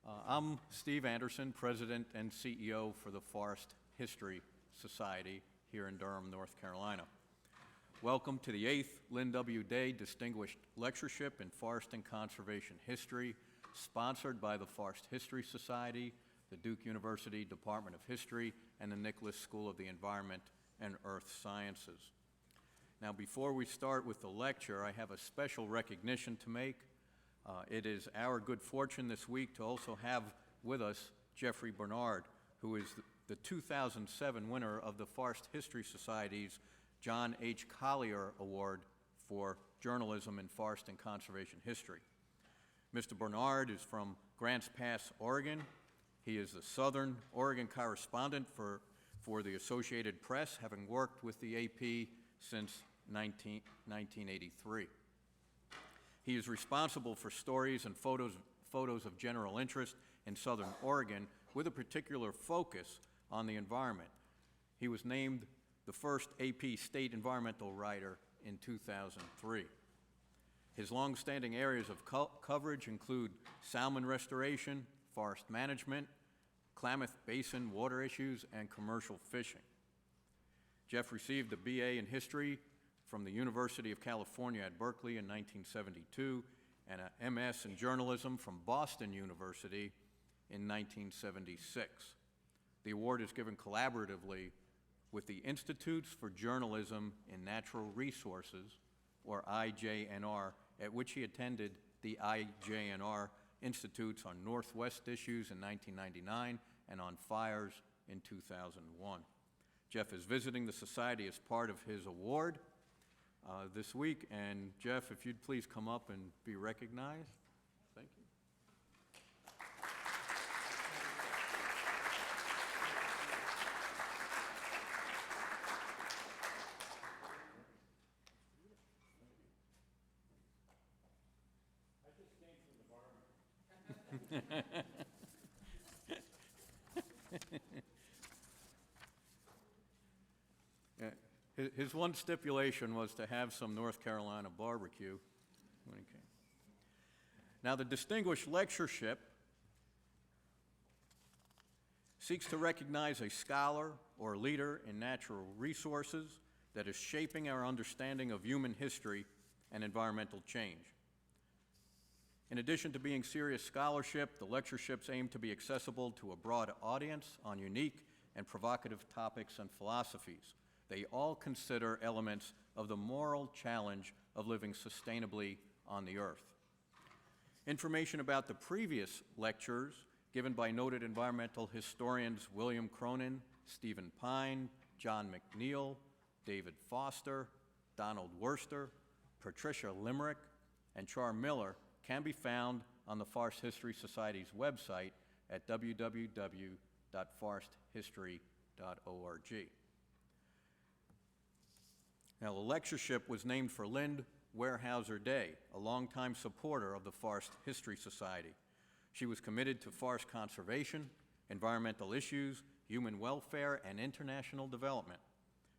I'm Steve Anderson, President and CEO for the Forest History Society here in Durham, North Carolina. Welcome to the 8th Lynn W. Day Distinguished Lectureship in Forest and Conservation History, sponsored by the Forest History Society, the Duke University Department of History, and the Nicholas School of the Environment and Earth Sciences. Now, before we start with the lecture, I have a special recognition to make. It is our good fortune this week to also have with us Jeffrey Bernard, who is the 2007 winner of the Forest History Society's John H. Collier Award for Journalism in Forest and Conservation History. Mr. Bernard is from Grants Pass, Oregon. He is the Southern Oregon correspondent for the Associated Press, having worked with the AP since 1983. He is responsible for stories and photos of general interest in Southern Oregon with a particular focus on the environment. He was named the first AP State Environmental Writer in 2003. His long-standing areas of coverage include salmon restoration, forest management, Klamath Basin water issues, and commercial fishing. Jeff received a BA in History from the University of California at Berkeley in 1972 and an MS in Journalism from Boston University in 1976. The award is given collaboratively with the Institutes for Journalism in Natural Resources, or IJNR, at which he attended the IJNR Institutes on Northwest Issues in 1999 and on Fires in 2001. Jeff is visiting the Society as part of his award this week, and Jeff, if you'd please come up and be recognized. Thank you. I just came from the barber. His one stipulation was to have some North Carolina barbecue when he came. Now, the Distinguished Lectureship seeks to recognize a scholar or leader in natural resources that is shaping our understanding of human history and environmental change. In addition to being serious scholarship, the lectureships aim to be accessible to a broad audience on unique and provocative topics and philosophies. They all consider elements of the moral challenge of living sustainably on the earth. Information about the previous lectures given by noted environmental historians William Cronin, Stephen Pine, John McNeil, David Foster, Donald Worster, Patricia Limerick, and Char Miller can be found on the Forest History Society's website at www.foresthistory.org. Now, the lectureship was named for Lynn Weyerhaeuser Day, a longtime supporter of the Forest History Society. She was committed to forest conservation, environmental issues, human welfare, and international development.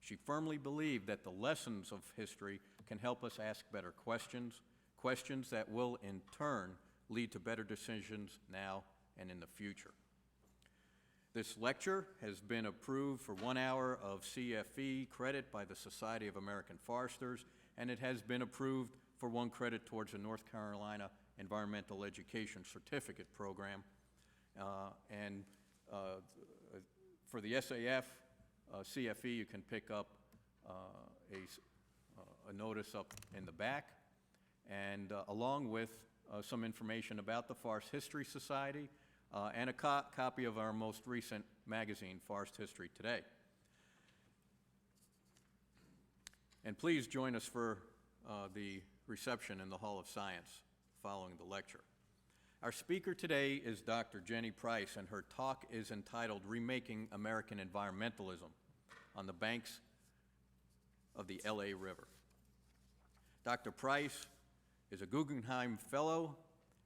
She firmly believed that the lessons of history can help us ask better questions, questions that will in turn lead to better decisions now and in the future. This lecture has been approved for 1 hour of CFE credit by the Society of American Foresters, and it has been approved for 1 credit towards the North Carolina Environmental Education Certificate Program. For the SAF, CFE, you can pick up a notice up in the back, and along with some information about the Forest History Society, and a copy of our most recent magazine, Forest History Today. And please join us for the reception in the Hall of Science following the lecture. Our speaker today is Dr. Jenny Price, and her talk is entitled Remaking American Environmentalism on the Banks of the LA River. Dr. Price is a Guggenheim Fellow.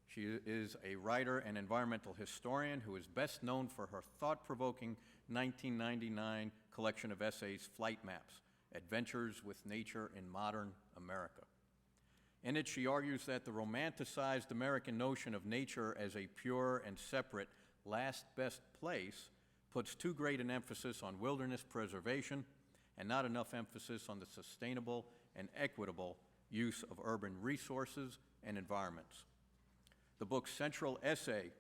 She is a writer and environmental historian who is best known for her thought-provoking 1999 collection of essays, Flight Maps, Adventures with Nature in Modern America. In it, she argues that the romanticized American notion of nature as a pure and separate last best place puts too great an emphasis on wilderness preservation and not enough emphasis on the sustainable and equitable use of urban resources and environments. The book's central essay,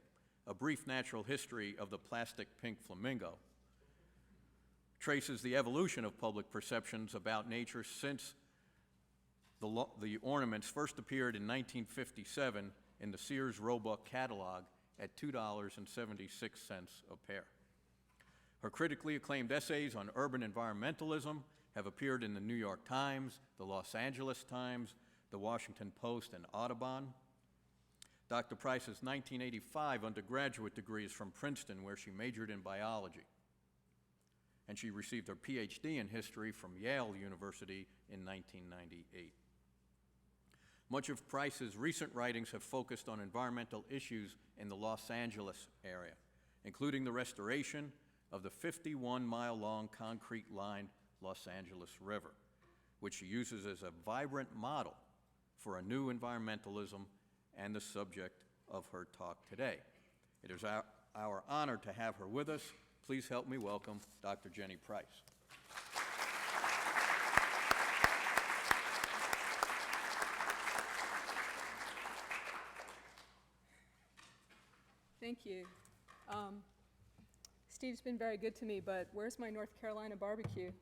A Brief Natural History of the Plastic Pink Flamingo, traces the evolution of public perceptions about nature since the ornaments first appeared in 1957 in the Sears Roebuck catalog at $2.76 a pair. Her critically acclaimed essays on urban environmentalism have appeared in the New York Times, the Los Angeles Times, the Washington Post, and Audubon. Dr. Price's 1985 undergraduate degree is from Princeton, where she majored in biology. And she received her PhD in history from Yale University in 1998. Much of Price's recent writings have focused on environmental issues in the Los Angeles area, including the restoration of the 51-mile-long concrete-lined Los Angeles River, which she uses as a vibrant model for a new environmentalism and the subject of her talk today. It is our honor to have her with us. Please help me welcome Dr. Jenny Price. Thank you. Steve's been very good to me, but where's my North Carolina barbecue?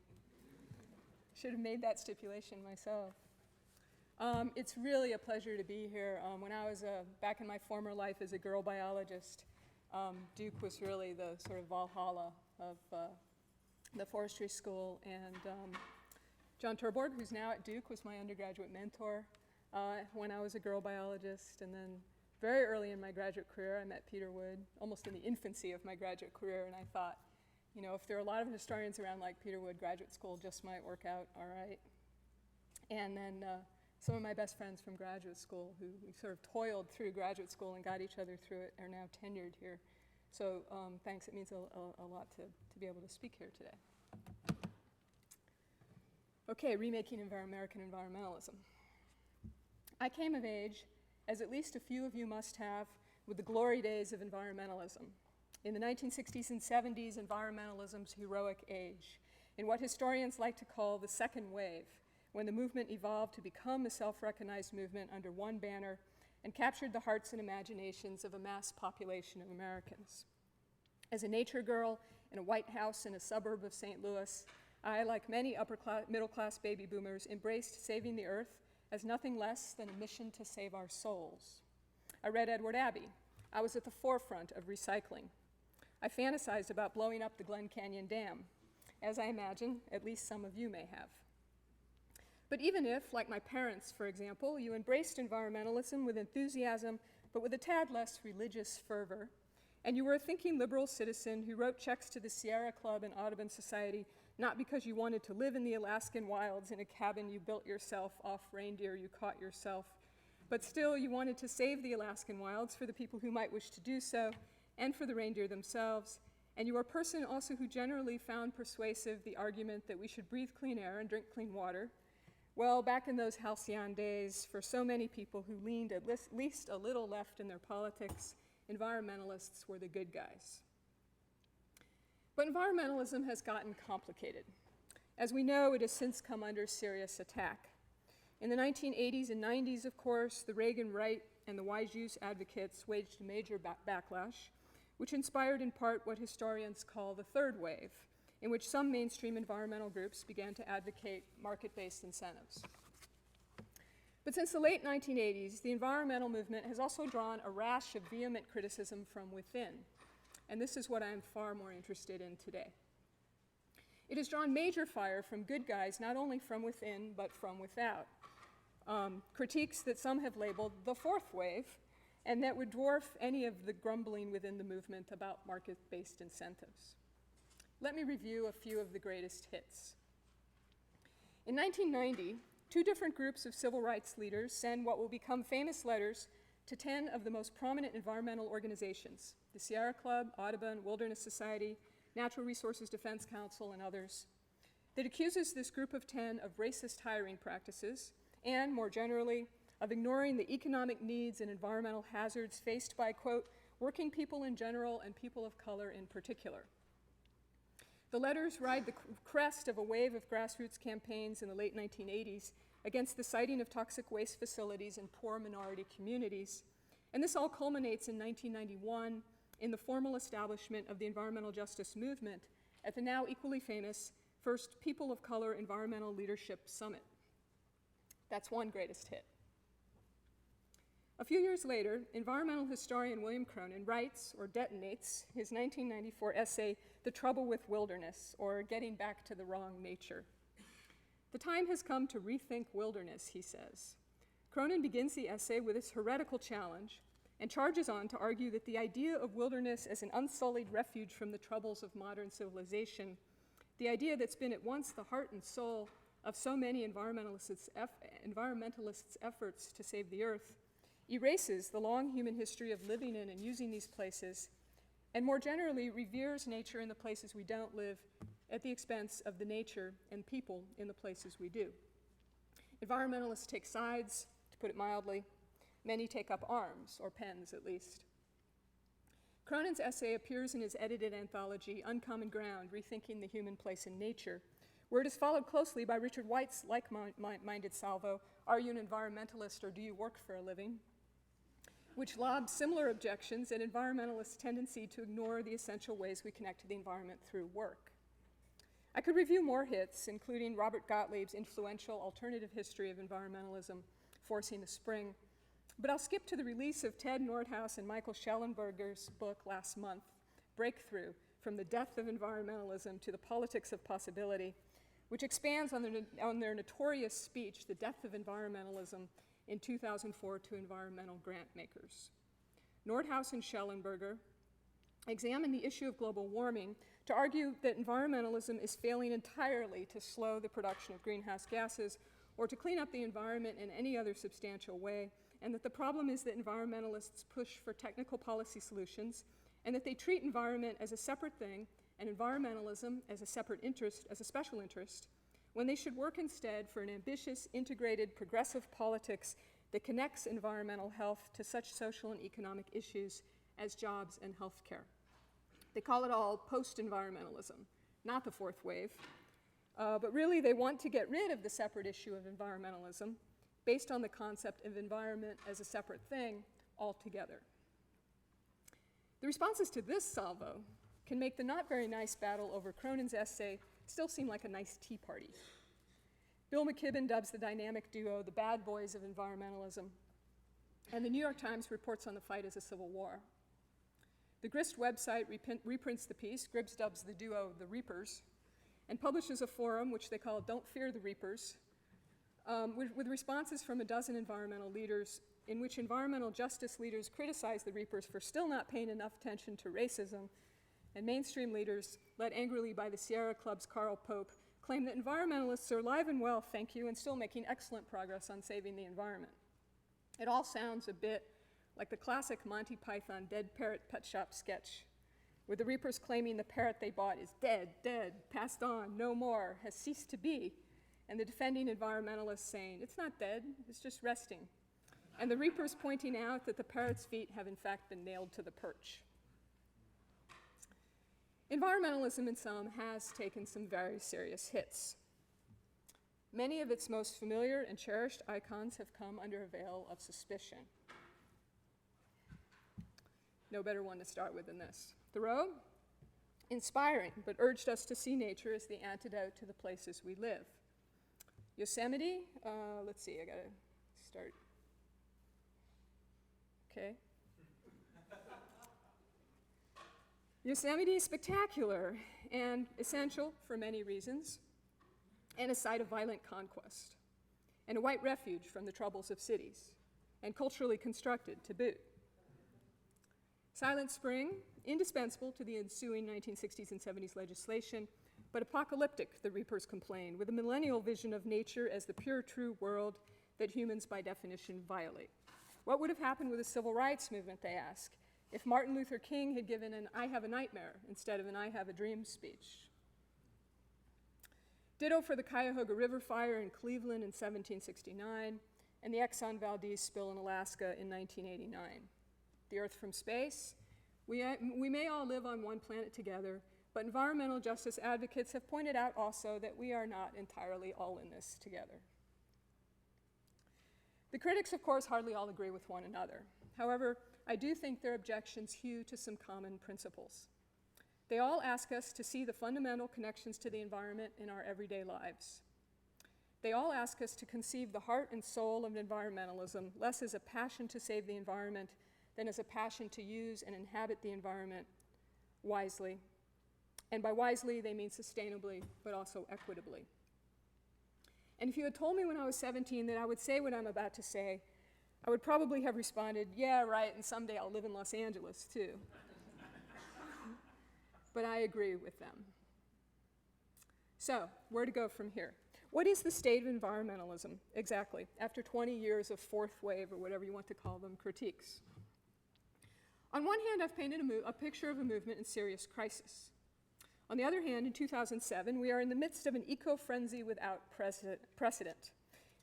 Should have made that stipulation myself. It's really a pleasure to be here. When I was back in my former life as a girl biologist, Duke was really the sort of Valhalla of the forestry school, and John Terborg, who's now at Duke, was my undergraduate mentor when I was a girl biologist, and then very early in my graduate career, I met Peter Wood, almost in the infancy of my graduate career, and I thought, you know, if there are a lot of historians around like Peter Wood, graduate school just might work out all right. And then some of my best friends from graduate school who we sort of toiled through graduate school and got each other through it are now tenured here. So thanks, it means a lot to be able to speak here today. Okay, Remaking American Environmentalism. I came of age, as at least a few of you must have, with the glory days of environmentalism. In the 1960s and 70s, environmentalism's heroic age, in what historians like to call the second wave, when the movement evolved to become a self-recognized movement under one banner and captured the hearts and imaginations of a mass population of Americans. As a nature girl in a white house in a suburb of St. Louis, I, like many middle-class baby boomers, embraced saving the earth as nothing less than a mission to save our souls. I read Edward Abbey. I was at the forefront of recycling. I fantasized about blowing up the Glen Canyon Dam, as I imagine at least some of you may have. But even if, like my parents, for example, you embraced environmentalism with enthusiasm, but with a tad less religious fervor, and you were a thinking liberal citizen who wrote checks to the Sierra Club and Audubon Society not because you wanted to live in the Alaskan wilds in a cabin you built yourself off reindeer you caught yourself, but still you wanted to save the Alaskan wilds for the people who might wish to do so, and for the reindeer themselves, and you were a person also who generally found persuasive the argument that we should breathe clean air and drink clean water. Well, back in those halcyon days, for so many people who leaned at least a little left in their politics, environmentalists were the good guys. But environmentalism has gotten complicated. As we know, it has since come under serious attack. In the 1980s and 90s, of course, the Reagan right and the wise use advocates waged a major backlash, which inspired in part what historians call the third wave, in which some mainstream environmental groups began to advocate market-based incentives. But since the late 1980s, the environmental movement has also drawn a rash of vehement criticism from within, and this is what I am far more interested in today. It has drawn major fire from good guys, not only from within, but from without. Critiques that some have labeled the fourth wave, and that would dwarf any of the grumbling within the movement about market-based incentives. Let me review a few of the greatest hits. In 1990, two different groups of civil rights leaders sent what will become famous letters to 10 of the most prominent environmental organizations, the Sierra Club, Audubon, Wilderness Society, Natural Resources Defense Council, and others, that accuses this group of 10 of racist hiring practices and, more generally, of ignoring the economic needs and environmental hazards faced by, quote, working people in general and people of color in particular. The letters ride the crest of a wave of grassroots campaigns in the late 1980s against the siting of toxic waste facilities in poor minority communities. And this all culminates in 1991 in the formal establishment of the environmental justice movement at the now equally famous first People of Color Environmental Leadership Summit. That's one greatest hit. A few years later, environmental historian William Cronin writes or detonates his 1994 essay, The Trouble with Wilderness, or Getting Back to the Wrong Nature. The time has come to rethink wilderness, he says. Cronin begins the essay with this heretical challenge and charges on to argue that the idea of wilderness as an unsullied refuge from the troubles of modern civilization, the idea that's been at once the heart and soul of so many environmentalists' efforts to save the earth, erases the long human history of living in and using these places, and more generally reveres nature in the places we don't live at the expense of the nature and people in the places we do. Environmentalists take sides, to put it mildly. Many take up arms, or pens at least. Cronin's essay appears in his edited anthology, Uncommon Ground, Rethinking the Human Place in Nature, where it is followed closely by Richard White's like-minded salvo, Are You an Environmentalist or Do You Work for a Living?, which lobs similar objections and environmentalists' tendency to ignore the essential ways we connect to the environment through work. I could review more hits, including Robert Gottlieb's influential alternative history of environmentalism, Forcing the Spring, but I'll skip to the release of Ted Nordhaus and Michael Schellenberger's book last month, Breakthrough, From the Death of Environmentalism to the Politics of Possibility, which expands on their notorious speech, The Death of Environmentalism, in 2004 to environmental grant makers. Nordhaus and Schellenberger examine the issue of global warming to argue that environmentalism is failing entirely to slow the production of greenhouse gases or to clean up the environment in any other substantial way, and that the problem is that environmentalists push for technical policy solutions, and that they treat environment as a separate thing and environmentalism as a separate interest, as a special interest, when they should work instead for an ambitious, integrated, progressive politics that connects environmental health to such social and economic issues as jobs and healthcare. They call it all post-environmentalism, not the fourth wave, but really they want to get rid of the separate issue of environmentalism based on the concept of environment as a separate thing altogether. The responses to this salvo can make the not very nice battle over Cronin's essay still seem like a nice tea party. Bill McKibben dubs the dynamic duo the bad boys of environmentalism, and the New York Times reports on the fight as a civil war. The Grist website reprints the piece, Gribbs dubs the duo the Reapers, and publishes a forum which they call Don't Fear the Reapers, with responses from a dozen environmental leaders in which environmental justice leaders criticize the Reapers for still not paying enough attention to racism, and mainstream leaders, led angrily by the Sierra Club's Carl Pope, claim that environmentalists are alive and well, thank you, and still making excellent progress on saving the environment. It all sounds a bit like the classic Monty Python Dead Parrot Pet Shop sketch, with the Reapers claiming the parrot they bought is dead, passed on, no more, has ceased to be, and the defending environmentalists saying, it's not dead, it's just resting, and the Reapers pointing out that the parrot's feet have in fact been nailed to the perch. Environmentalism in some has taken some very serious hits. Many of its most familiar and cherished icons have come under a veil of suspicion. No better one to start with than this. Thoreau, inspiring, but urged us to see nature as the antidote to the places we live. Yosemite, let's see, I gotta start. Okay. Yosemite is spectacular and essential for many reasons, and a site of violent conquest, and a white refuge from the troubles of cities, and culturally constructed to boot. Silent Spring, indispensable to the ensuing 1960s and 70s legislation, but apocalyptic, the Reapers complain, with a millennial vision of nature as the pure, true world that humans by definition violate. What would have happened with the civil rights movement, they ask, if Martin Luther King had given an I have a nightmare instead of an I have a dream speech? Ditto for the Cuyahoga River fire in Cleveland in 1769, and the Exxon Valdez spill in Alaska in 1989. The Earth from space, we may all live on one planet together, but environmental justice advocates have pointed out also that we are not entirely all in this together. The critics, of course, hardly all agree with one another. However, I do think their objections hew to some common principles. They all ask us to see the fundamental connections to the environment in our everyday lives. They all ask us to conceive the heart and soul of environmentalism less as a passion to save the environment than as a passion to use and inhabit the environment wisely. And by wisely, they mean sustainably, but also equitably. And if you had told me when I was 17 that I would say what I'm about to say, I would probably have responded, yeah, right, and someday I'll live in Los Angeles, too. But I agree with them. So, where to go from here? What is the state of environmentalism, exactly, after 20 years of fourth wave, or whatever you want to call them, critiques? On one hand, I've painted a picture of a movement in serious crisis. On the other hand, in 2007, we are in the midst of an eco-frenzy without precedent.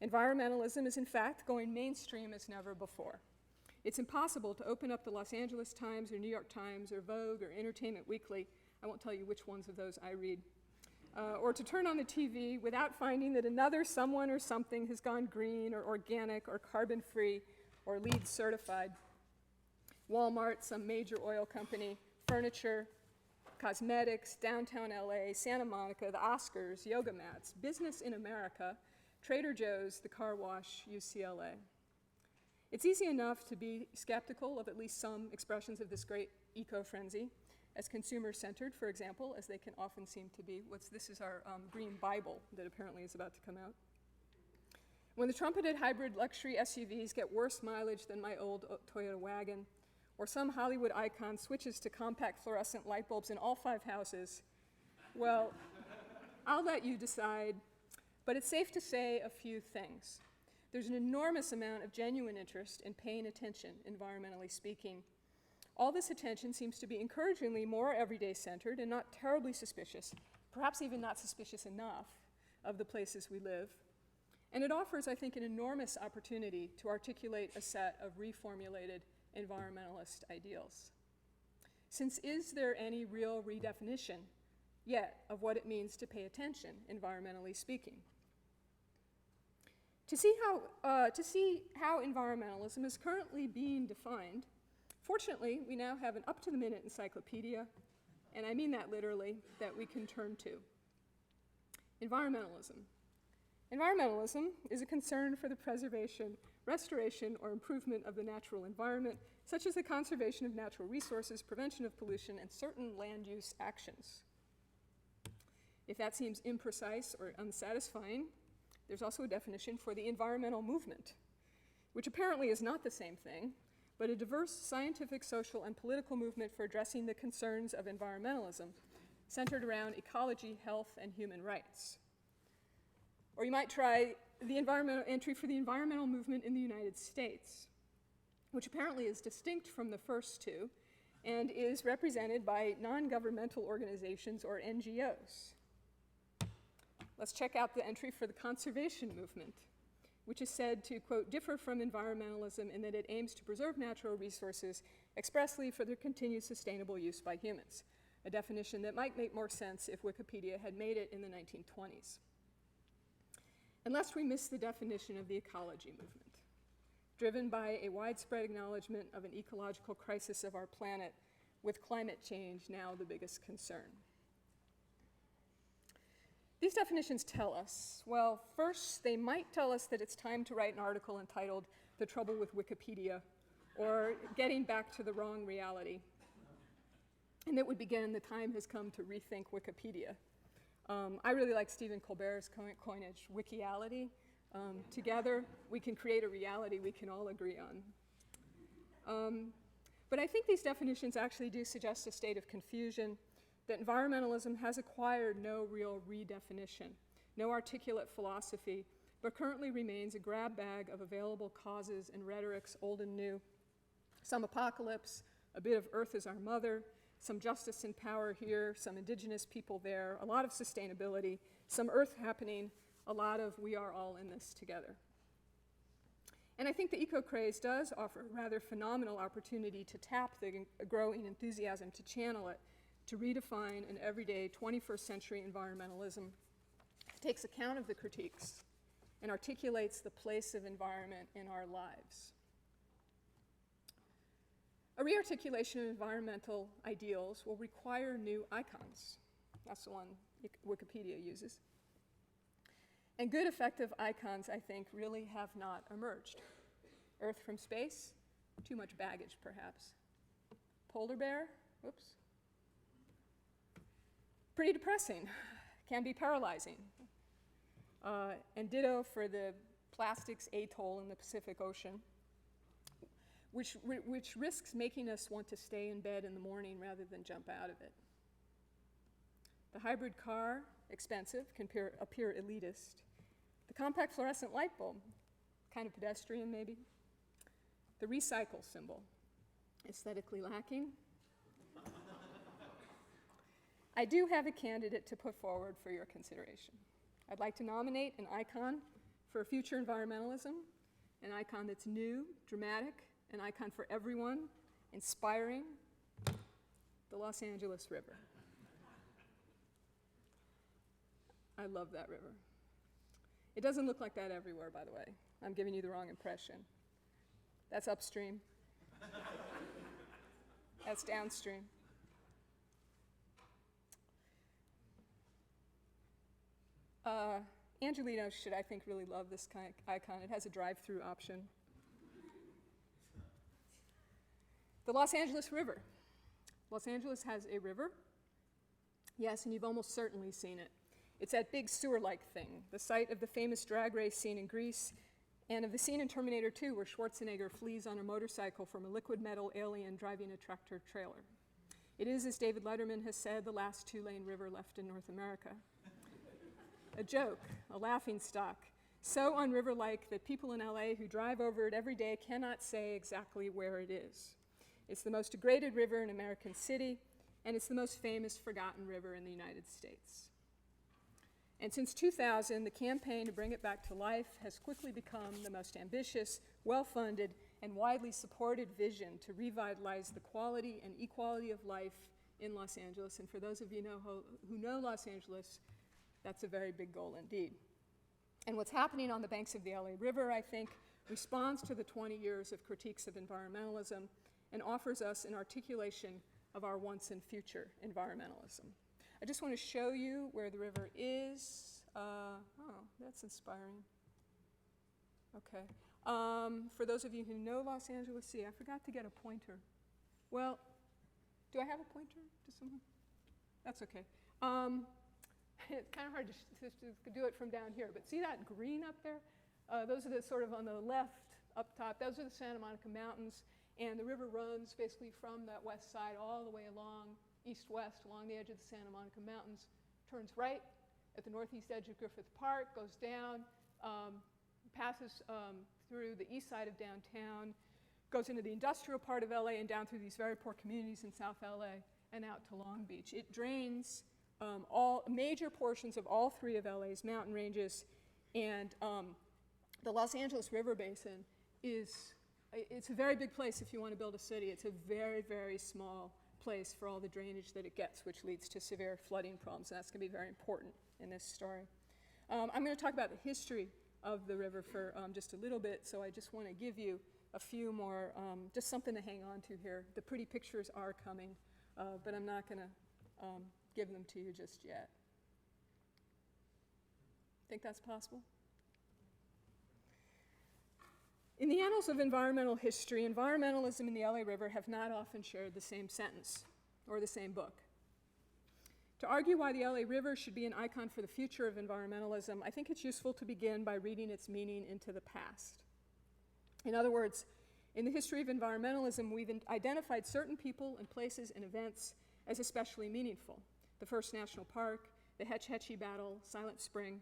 Environmentalism is, in fact, going mainstream as never before. It's impossible to open up the Los Angeles Times or New York Times or Vogue or Entertainment Weekly, I won't tell you which ones of those I read, or to turn on the TV without finding that another someone or something has gone green or organic or carbon-free or LEED certified. Walmart, some major oil company, furniture, cosmetics, downtown LA, Santa Monica, the Oscars, yoga mats, business in America, Trader Joe's, the car wash, UCLA. It's easy enough to be skeptical of at least some expressions of this great eco-frenzy, as consumer-centered, for example, as they can often seem to be. This is our green Bible that apparently is about to come out. When the trumpeted hybrid luxury SUVs get worse mileage than my old Toyota wagon, or some Hollywood icon switches to compact fluorescent light bulbs in all 5 houses, well, I'll let you decide, but it's safe to say a few things. There's an enormous amount of genuine interest in paying attention, environmentally speaking. All this attention seems to be encouragingly more everyday-centered and not terribly suspicious, perhaps even not suspicious enough, of the places we live. And it offers, I think, an enormous opportunity to articulate a set of reformulated environmentalist ideals. Since is there any real redefinition yet of what it means to pay attention, environmentally speaking? To see how environmentalism is currently being defined, fortunately, we now have an up-to-the-minute encyclopedia, and I mean that literally, that we can turn to. Environmentalism. Environmentalism is a concern for the preservation, restoration, or improvement of the natural environment, such as the conservation of natural resources, prevention of pollution, and certain land use actions. If that seems imprecise or unsatisfying, there's also a definition for the environmental movement, which apparently is not the same thing, but a diverse scientific, social, and political movement for addressing the concerns of environmentalism, centered around ecology, health, and human rights. Or you might try the environmental entry for the environmental movement in the United States, which apparently is distinct from the first two and is represented by non-governmental organizations or NGOs. Let's check out the entry for the conservation movement, which is said to, quote, differ from environmentalism in that it aims to preserve natural resources expressly for their continued sustainable use by humans, a definition that might make more sense if Wikipedia had made it in the 1920s. And lest we miss the definition of the ecology movement, driven by a widespread acknowledgement of an ecological crisis of our planet, with climate change now the biggest concern. These definitions tell us, well, first, they might tell us that it's time to write an article entitled "The Trouble with Wikipedia," or "Getting Back to the Wrong Reality." And that would begin, the time has come to rethink Wikipedia. I really like Stephen Colbert's coinage, wikiality. Together, we can create a reality we can all agree on. But I think these definitions actually do suggest a state of confusion, that environmentalism has acquired no real redefinition, no articulate philosophy, but currently remains a grab bag of available causes and rhetorics, old and new. Some apocalypse, a bit of Earth is our mother, some justice and power here, some indigenous people there, a lot of sustainability, some Earth happening, a lot of we are all in this together. And I think the eco-craze does offer a rather phenomenal opportunity to tap the growing enthusiasm, to channel it, to redefine an everyday 21st century environmentalism that takes account of the critiques and articulates the place of environment in our lives. A rearticulation of environmental ideals will require new icons. That's the one Wikipedia uses. And good, effective icons, I think, really have not emerged. Earth from space, too much baggage, perhaps. Polar bear, whoops. Pretty depressing, can be paralyzing. And ditto for the plastics atoll in the Pacific Ocean, which risks making us want to stay in bed in the morning rather than jump out of it. The hybrid car, expensive, can appear elitist. The compact fluorescent light bulb, kind of pedestrian maybe. The recycle symbol, aesthetically lacking. I do have a candidate to put forward for your consideration. I'd like to nominate an icon for future environmentalism, an icon that's new, dramatic, an icon for everyone, inspiring, the Los Angeles River. I love that river. It doesn't look like that everywhere, by the way. I'm giving you the wrong impression. That's upstream. That's downstream. Angelino should, I think, really love this kind of icon. It has a drive-through option. The Los Angeles River. Los Angeles has a river. Yes, and you've almost certainly seen it. It's that big sewer-like thing, the site of the famous drag race scene in Greece, and of the scene in Terminator 2 where Schwarzenegger flees on a motorcycle from a liquid metal alien driving a tractor trailer. It is, as David Letterman has said, the last two-lane river left in North America. A joke, a laughingstock, so unriver-like that people in LA who drive over it every day cannot say exactly where it is. It's the most degraded river in American city, and it's the most famous forgotten river in the United States. And since 2000, the campaign to bring it back to life has quickly become the most ambitious, well-funded, and widely supported vision to revitalize the quality and equality of life in Los Angeles. And for those of you who know Los Angeles, that's a very big goal indeed. And what's happening on the banks of the LA River, I think, responds to the 20 years of critiques of environmentalism and offers us an articulation of our once and future environmentalism. I just want to show you where the river is. Oh, that's inspiring. Okay. For those of you who know Los Angeles, see, I forgot to get a pointer. Well, do I have a pointer to someone? That's okay. It's kind of hard to do it from down here, but see that green up there? Those are the sort of on the left up top. Those are the Santa Monica Mountains, and the river runs basically from that west side all the way along, east-west, along the edge of the Santa Monica Mountains, turns right at the northeast edge of Griffith Park, goes down, passes through the east side of downtown, goes into the industrial part of LA and down through these very poor communities in South LA and out to Long Beach. It drains all major portions of all three of LA's mountain ranges, and the Los Angeles River Basin it's a very big place if you want to build a city. It's a very, very small place for all the drainage that it gets, which leads to severe flooding problems, and that's going to be very important in this story. I'm going to talk about the history of the river for just a little bit, so I just want to give you a few more, just something to hang on to here. The pretty pictures are coming, but I'm not going to give them to you just yet. Think that's possible? In the annals of environmental history, environmentalism and the LA River have not often shared the same sentence or the same book. To argue why the LA River should be an icon for the future of environmentalism, I think it's useful to begin by reading its meaning into the past. In other words, in the history of environmentalism, we've identified certain people and places and events as especially meaningful. The first national park, the Hetch Hetchy battle, Silent Spring.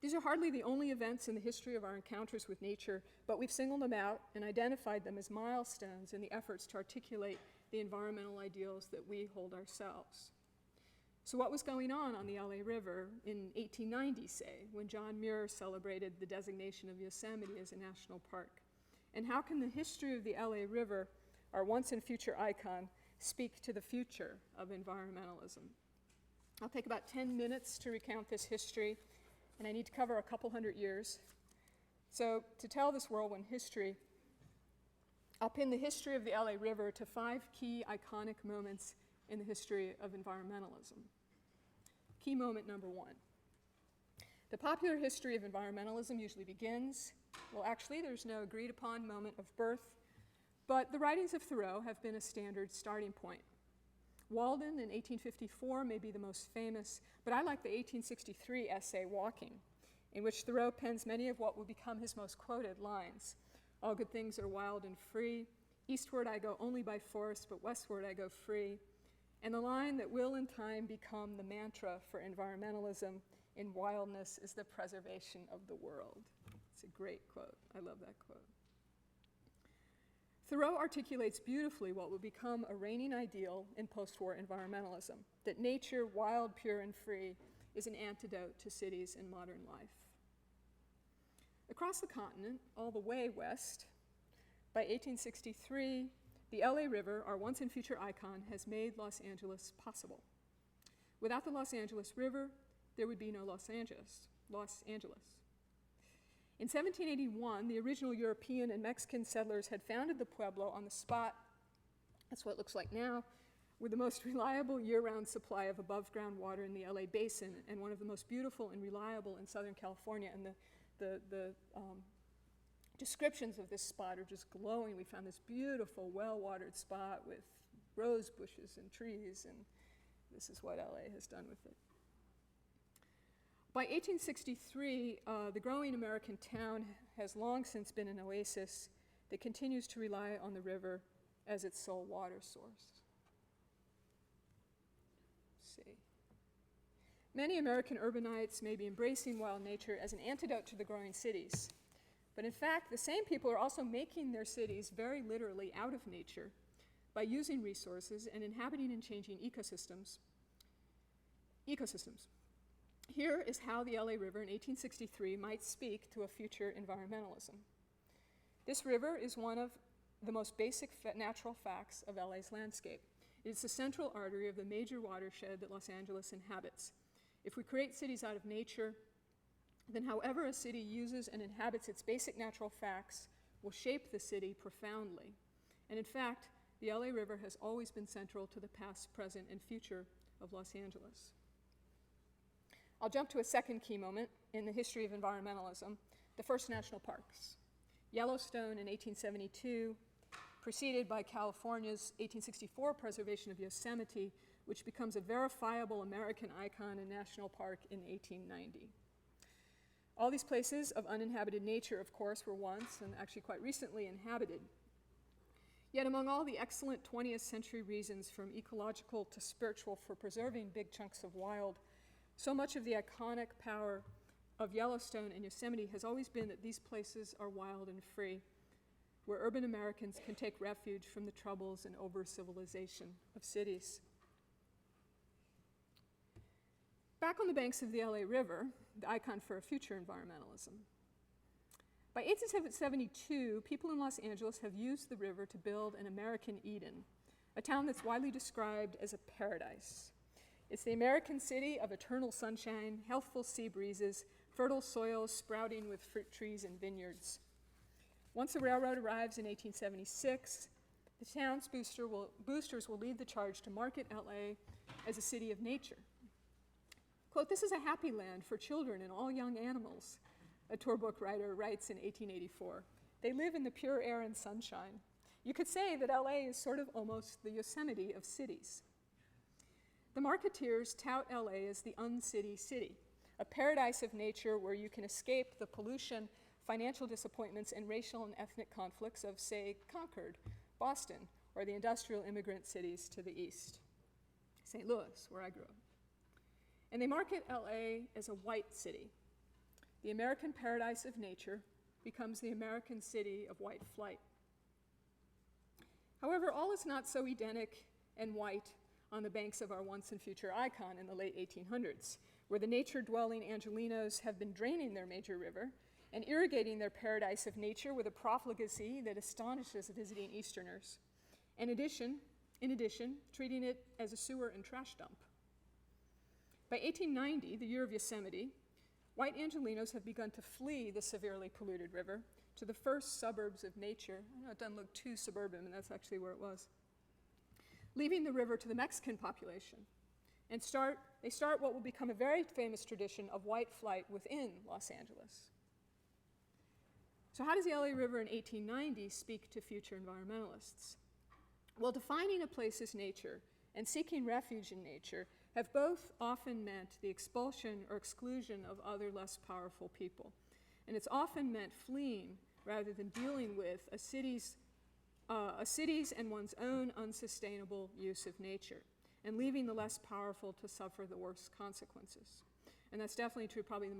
These are hardly the only events in the history of our encounters with nature, but we've singled them out and identified them as milestones in the efforts to articulate the environmental ideals that we hold ourselves. So what was going on the LA River in 1890, say, when John Muir celebrated the designation of Yosemite as a national park? And how can the history of the LA River, our once and future icon, speak to the future of environmentalism? I'll take about 10 minutes to recount this history, and I need to cover a couple hundred years. So to tell this whirlwind history, I'll pin the history of the LA River to 5 key iconic moments in the history of environmentalism. Key moment number 1. The popular history of environmentalism usually begins, well, actually, there's no agreed upon moment of birth, but the writings of Thoreau have been a standard starting point. Walden in 1854 may be the most famous, but I like the 1863 essay, Walking, in which Thoreau pens many of what will become his most quoted lines. All good things are wild and free. Eastward I go only by force, but westward I go free. And the line that will in time become the mantra for environmentalism: in wildness is the preservation of the world. It's a great quote. I love that quote. Thoreau articulates beautifully what will become a reigning ideal in post-war environmentalism, that nature, wild, pure, and free, is an antidote to cities and modern life. Across the continent, all the way west, by 1863, the LA River, our once and future icon, has made Los Angeles possible. Without the Los Angeles River, there would be no Los Angeles. In 1781, the original European and Mexican settlers had founded the pueblo on the spot, that's what it looks like now, with the most reliable year-round supply of above-ground water in the LA basin, and one of the most beautiful and reliable in Southern California. And the descriptions of this spot are just glowing. We found this beautiful, well-watered spot with rose bushes and trees, and this is what LA has done with it. By 1863, the growing American town has long since been an oasis that continues to rely on the river as its sole water source. Let's see. Many American urbanites may be embracing wild nature as an antidote to the growing cities. But in fact, the same people are also making their cities very literally out of nature by using resources and inhabiting and changing ecosystems. Here is how the LA River in 1863 might speak to a future environmentalism. This river is one of the most basic natural facts of LA's landscape. It is the central artery of the major watershed that Los Angeles inhabits. If we create cities out of nature, then however a city uses and inhabits its basic natural facts will shape the city profoundly. And in fact, the LA River has always been central to the past, present, and future of Los Angeles. I'll jump to a second key moment in the history of environmentalism, the first national parks. Yellowstone in 1872, preceded by California's 1864 preservation of Yosemite, which becomes a verifiable American icon and national park in 1890. All these places of uninhabited nature, of course, were once, and actually quite recently, inhabited. Yet among all the excellent 20th century reasons, from ecological to spiritual, for preserving big chunks of wild, so much of the iconic power of Yellowstone and Yosemite has always been that these places are wild and free, where urban Americans can take refuge from the troubles and over-civilization of cities. Back on the banks of the LA River, the icon for a future environmentalism. By 1872, people in Los Angeles have used the river to build an American Eden, a town that's widely described as a paradise. It's the American city of eternal sunshine, healthful sea breezes, fertile soils sprouting with fruit trees and vineyards. Once the railroad arrives in 1876, the town's boosters will lead the charge to market LA as a city of nature. Quote, "This is a happy land for children and all young animals," a tour book writer writes in 1884. "They live in the pure air and sunshine. You could say that LA is sort of almost the Yosemite of cities." The marketeers tout LA as the uncity city, a paradise of nature where you can escape the pollution, financial disappointments, and racial and ethnic conflicts of, say, Concord, Boston, or the industrial immigrant cities to the east. St. Louis, where I grew up. And they market LA as a white city. The American paradise of nature becomes the American city of white flight. However, all is not so Edenic and white on the banks of our once and future Icon in the late 1800s, where the nature-dwelling Angelenos have been draining their major river and irrigating their paradise of nature with a profligacy that astonishes visiting Easterners. In addition, treating it as a sewer and trash dump. By 1890, the year of Yosemite, white Angelenos have begun to flee the severely polluted river to the first suburbs of nature. I know it doesn't look too suburban, but that's actually where it was. Leaving the river to the Mexican population, and they start what will become a very famous tradition of white flight within Los Angeles. So how does the LA River in 1890 speak to future environmentalists? Well, defining a place's nature and seeking refuge in nature have both often meant the expulsion or exclusion of other less powerful people. And it's often meant fleeing rather than dealing with a city's and one's own unsustainable use of nature, and leaving the less powerful to suffer the worst consequences. And that's definitely true. Probably the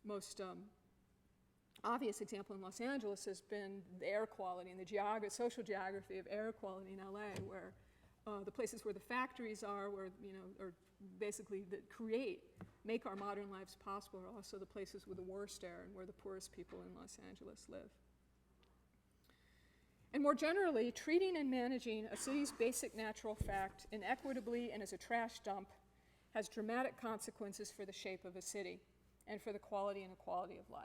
most obvious example in Los Angeles has been the air quality and the social geography of air quality in LA, where the places where the factories are, where, or basically that make our modern lives possible, are also the places with the worst air and where the poorest people in Los Angeles live. And more generally, treating and managing a city's basic natural fact inequitably and as a trash dump has dramatic consequences for the shape of a city and for the quality and equality of life.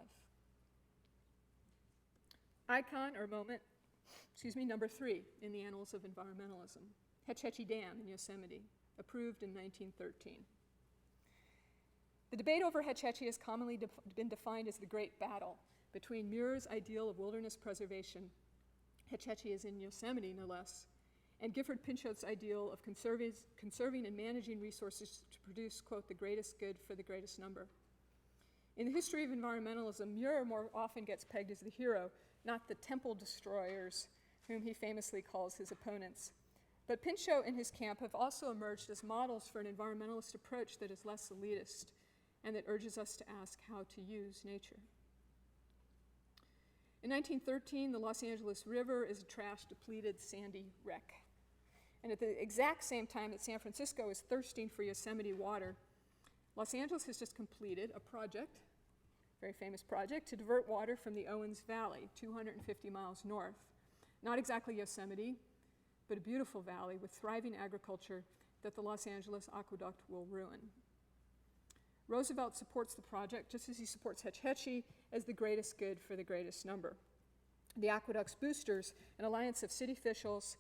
Icon, or moment, number 3 in the Annals of Environmentalism, Hetch Hetchy Dam in Yosemite, approved in 1913. The debate over Hetch Hetchy has commonly been defined as the great battle between Muir's ideal of wilderness preservation, Hetch Hetchy is in Yosemite no less, and Gifford Pinchot's ideal of conserving and managing resources to produce, quote, the greatest good for the greatest number. In the history of environmentalism, Muir more often gets pegged as the hero, not the temple destroyers, whom he famously calls his opponents. But Pinchot and his camp have also emerged as models for an environmentalist approach that is less elitist and that urges us to ask how to use nature. In 1913, the Los Angeles River is a trash-depleted, sandy wreck. And at the exact same time that San Francisco is thirsting for Yosemite water, Los Angeles has just completed a project, very famous project, to divert water from the Owens Valley, 250 miles north. Not exactly Yosemite, but a beautiful valley with thriving agriculture that the Los Angeles Aqueduct will ruin. Roosevelt supports the project, just as he supports Hetch Hetchy, as the greatest good for the greatest number. The aqueduct's boosters, an alliance of city officials,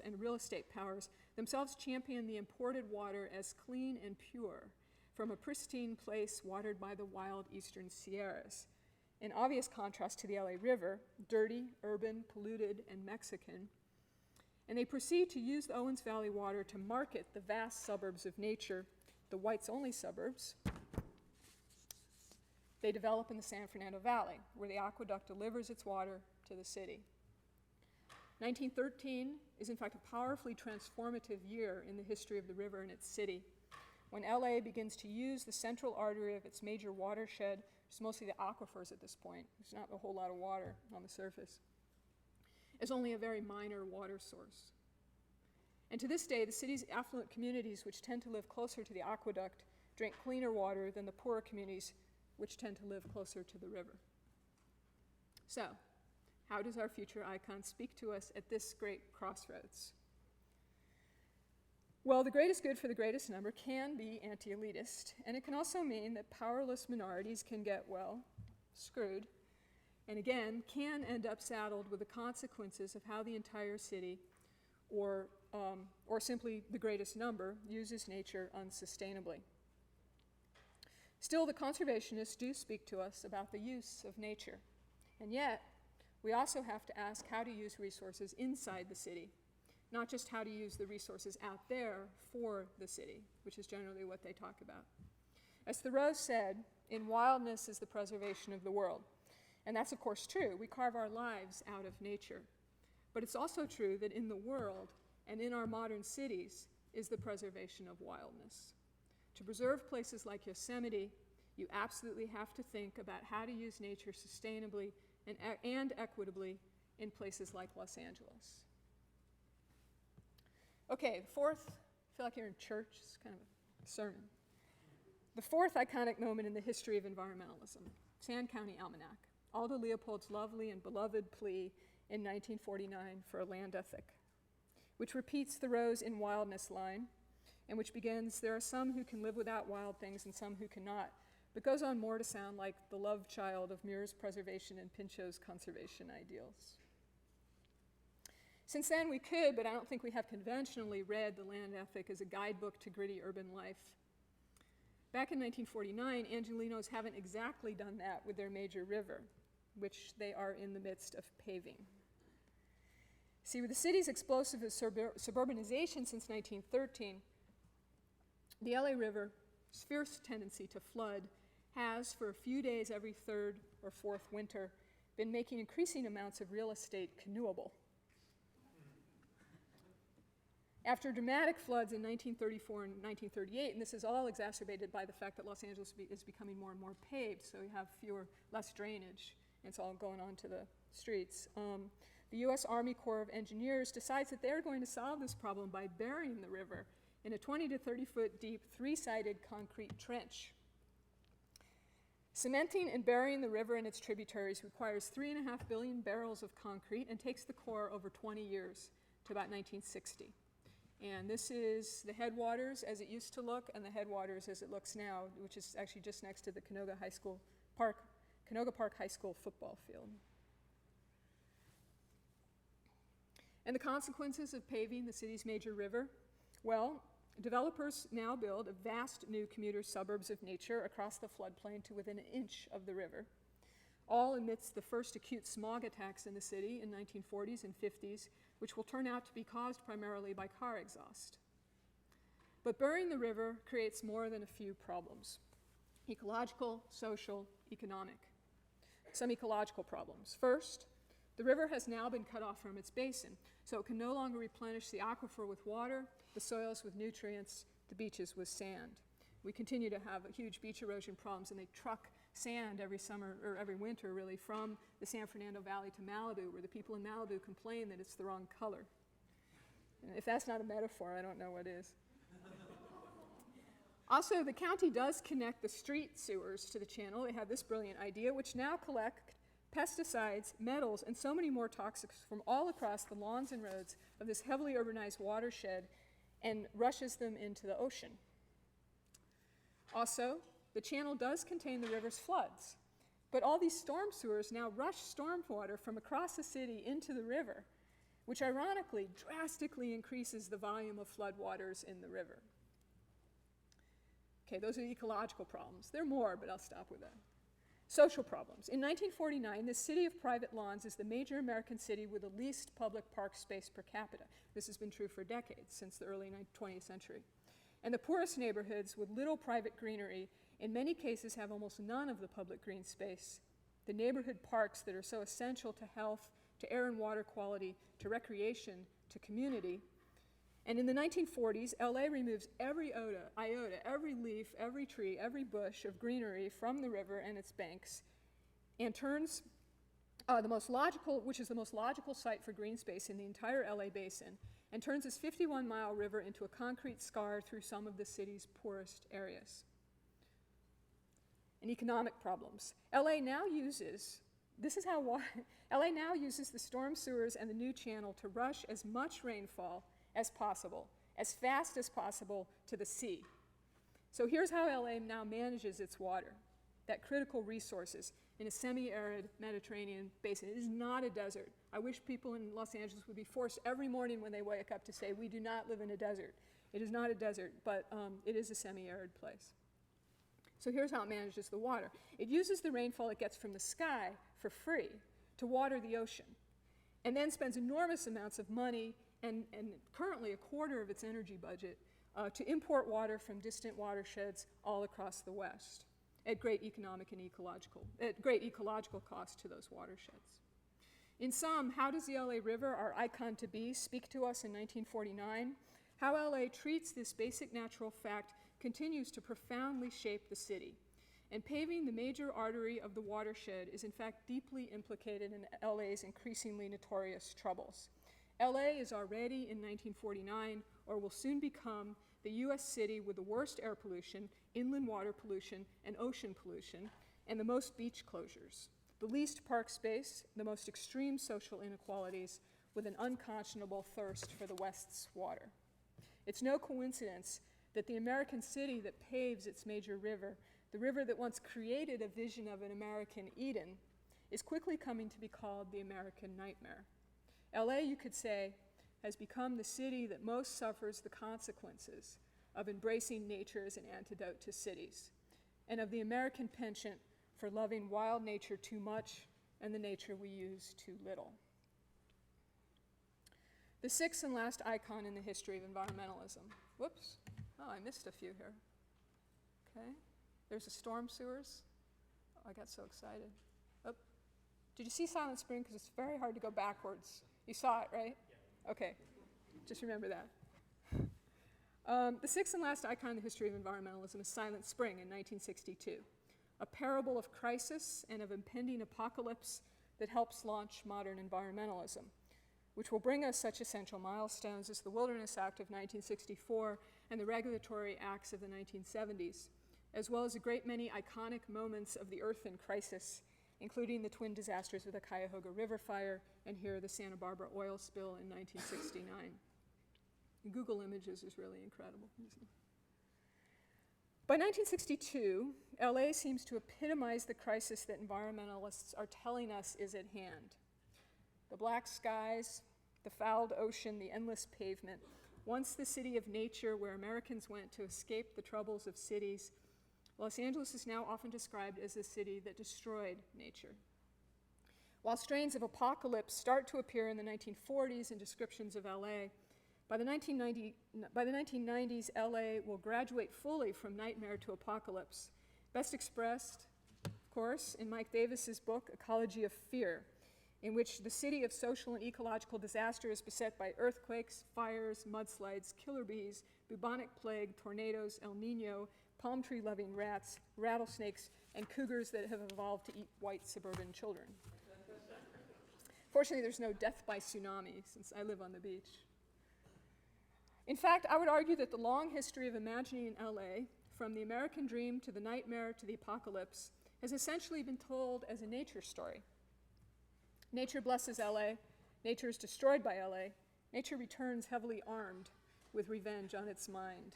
and real estate powers, themselves champion the imported water as clean and pure from a pristine place watered by the wild eastern Sierras, in obvious contrast to the LA River, dirty, urban, polluted, and Mexican. And they proceed to use the Owens Valley water to market the vast suburbs of nature, the whites-only suburbs, they develop in the San Fernando Valley, where the aqueduct delivers its water to the city. 1913 is in fact a powerfully transformative year in the history of the river and its city, when LA begins to use the central artery of its major watershed, which is mostly the aquifers at this point, there's not a whole lot of water on the surface, as only a very minor water source. And to this day, the city's affluent communities, which tend to live closer to the aqueduct, drink cleaner water than the poorer communities, which tend to live closer to the river. So, how does our future icon speak to us at this great crossroads? Well, the greatest good for the greatest number can be anti-elitist, and it can also mean that powerless minorities can get, well, screwed, and again, can end up saddled with the consequences of how the entire city, or simply the greatest number, uses nature unsustainably. Still, the conservationists do speak to us about the use of nature, and yet, we also have to ask how to use resources inside the city, not just how to use the resources out there for the city, which is generally what they talk about. As Thoreau said, in wildness is the preservation of the world. And that's of course true. We carve our lives out of nature. But it's also true that in the world and in our modern cities is the preservation of wildness. To preserve places like Yosemite, you absolutely have to think about how to use nature sustainably and equitably in places like Los Angeles. Okay, the fourth, I feel like you're in church, it's kind of a sermon. The fourth iconic moment in the history of environmentalism, Sand County Almanac, Aldo Leopold's lovely and beloved plea in 1949 for a land ethic, which repeats Thoreau's in wildness line, and which begins, there are some who can live without wild things and some who cannot, but goes on more to sound like the love child of Muir's preservation and Pinchot's conservation ideals. Since then we could, but I don't think we have conventionally read the land ethic as a guidebook to gritty urban life. Back in 1949, Angelenos haven't exactly done that with their major river, which they are in the midst of paving. See, with the city's explosive suburbanization since 1913, the LA River's fierce tendency to flood has, for a few days every third or fourth winter, been making increasing amounts of real estate canoeable. After dramatic floods in 1934 and 1938, and this is all exacerbated by the fact that Los Angeles is becoming more and more paved, so you have less drainage, and it's all going onto the streets. The U.S. Army Corps of Engineers decides that they're going to solve this problem by burying the river in a 20 to 30 foot deep, three-sided concrete trench. Cementing and burying the river and its tributaries requires 3.5 billion barrels of concrete and takes the Corps over 20 years to about 1960. And this is the headwaters as it used to look and the headwaters as it looks now, which is actually just next to the Canoga Park High School football field. And the consequences of paving the city's major river? Well, developers now build a vast new commuter suburbs of nature across the floodplain to within an inch of the river, all amidst the first acute smog attacks in the city in 1940s and 50s, which will turn out to be caused primarily by car exhaust. But burying the river creates more than a few problems: ecological, social, economic. Some ecological problems. First, the river has now been cut off from its basin, so it can no longer replenish the aquifer with water, the soils with nutrients, the beaches with sand. We continue to have huge beach erosion problems, and they truck sand every summer, or every winter really, from the San Fernando Valley to Malibu, where the people in Malibu complain that it's the wrong color. And if that's not a metaphor, I don't know what is. Also, the county does connect the street sewers to the channel. They have this brilliant idea, which now collect pesticides, metals, and so many more toxics from all across the lawns and roads of this heavily urbanized watershed and rushes them into the ocean. Also, the channel does contain the river's floods, but all these storm sewers now rush stormwater from across the city into the river, which ironically drastically increases the volume of floodwaters in the river. Okay, those are the ecological problems. There are more, but I'll stop with that. Social problems. In 1949, the city of private lawns is the major American city with the least public park space per capita. This has been true for decades, since the early 20th century. And the poorest neighborhoods with little private greenery in many cases have almost none of the public green space. The neighborhood parks that are so essential to health, to air and water quality, to recreation, to community. And in the 1940s, LA removes every iota, every leaf, every tree, every bush of greenery from the river and its banks, and turns which is the most logical site for green space in the entire LA basin, and turns this 51-mile river into a concrete scar through some of the city's poorest areas. And economic problems. LA now uses the storm sewers and the new channel to rush as much rainfall as possible, as fast as possible, to the sea. So here's how LA now manages its water, that critical resources in a semi-arid Mediterranean basin. It is not a desert. I wish people in Los Angeles would be forced every morning when they wake up to say, we do not live in a desert. It is not a desert, but it is a semi-arid place. So here's how it manages the water. It uses the rainfall it gets from the sky for free to water the ocean, and then spends enormous amounts of money and currently a quarter of its energy budget to import water from distant watersheds all across the West at great great ecological cost to those watersheds. In sum, how does the LA River, our icon to be, speak to us in 1949? How LA treats this basic natural fact continues to profoundly shape the city. And paving the major artery of the watershed is in fact deeply implicated in LA's increasingly notorious troubles. LA is already in 1949, or will soon become, the US city with the worst air pollution, inland water pollution, and ocean pollution, and the most beach closures, the least park space, the most extreme social inequalities, with an unconscionable thirst for the West's water. It's no coincidence that the American city that paves its major river, the river that once created a vision of an American Eden, is quickly coming to be called the American nightmare. LA, you could say, has become the city that most suffers the consequences of embracing nature as an antidote to cities, and of the American penchant for loving wild nature too much and the nature we use too little. The sixth and last icon in the history of environmentalism. Whoops. Oh, I missed a few here. Okay. There's the storm sewers. Oh, I got so excited. Oh. Did you see Silent Spring? Because it's very hard to go backwards. You saw it, right? Yeah. Okay. Just remember that. The sixth and last icon in the history of environmentalism is Silent Spring in 1962, a parable of crisis and of impending apocalypse that helps launch modern environmentalism, which will bring us such essential milestones as the Wilderness Act of 1964 and the regulatory acts of the 1970s, as well as a great many iconic moments of the Earth in crisis, including the twin disasters of the Cuyahoga River fire and here the Santa Barbara oil spill in 1969. Google Images is really incredible. By 1962, LA seems to epitomize the crisis that environmentalists are telling us is at hand. The black skies, the fouled ocean, the endless pavement. Once the city of nature where Americans went to escape the troubles of cities, Los Angeles is now often described as a city that destroyed nature. While strains of apocalypse start to appear in the 1940s in descriptions of LA, by the 1990s, LA will graduate fully from nightmare to apocalypse, best expressed, of course, in Mike Davis's book, Ecology of Fear, in which the city of social and ecological disaster is beset by earthquakes, fires, mudslides, killer bees, bubonic plague, tornadoes, El Nino, palm tree-loving rats, rattlesnakes, and cougars that have evolved to eat white suburban children. Fortunately, there's no death by tsunami, since I live on the beach. In fact, I would argue that the long history of imagining in LA, from the American dream to the nightmare to the apocalypse, has essentially been told as a nature story. Nature blesses LA, nature is destroyed by LA, nature returns heavily armed with revenge on its mind.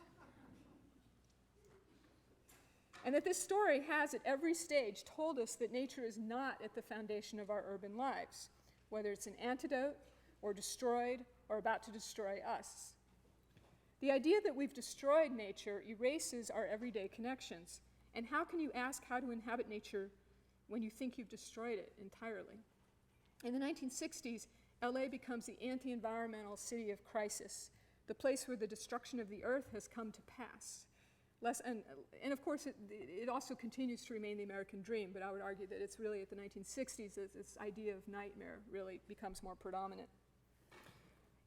And that this story has, at every stage, told us that nature is not at the foundation of our urban lives, whether it's an antidote, or destroyed, or about to destroy us. The idea that we've destroyed nature erases our everyday connections. And how can you ask how to inhabit nature when you think you've destroyed it entirely? In the 1960s, LA becomes the anti-environmental city of crisis, the place where the destruction of the earth has come to pass. And of course, it also continues to remain the American dream, but I would argue that it's really at the 1960s that this idea of nightmare really becomes more predominant.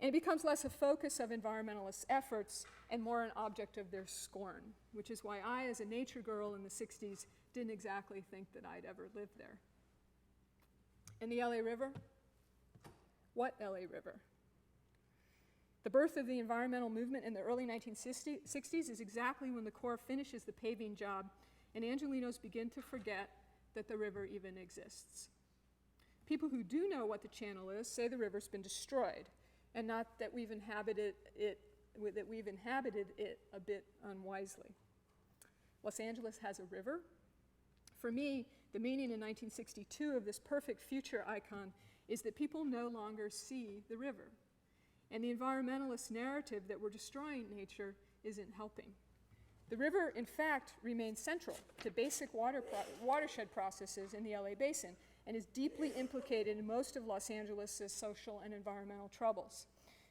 And it becomes less a focus of environmentalist efforts and more an object of their scorn, which is why I, as a nature girl in the 60s, didn't exactly think that I'd ever live there. And the LA River? What LA River? The birth of the environmental movement in the early 1960s is exactly when the Corps finishes the paving job and Angelenos begin to forget that the river even exists. People who do know what the channel is say the river's been destroyed, and not that we've inhabited it a bit unwisely. Los Angeles has a river. For me, the meaning in 1962 of this perfect future icon is that people no longer see the river. And the environmentalist narrative that we're destroying nature isn't helping. The river, in fact, remains central to basic watershed processes in the LA basin and is deeply implicated in most of Los Angeles' social and environmental troubles.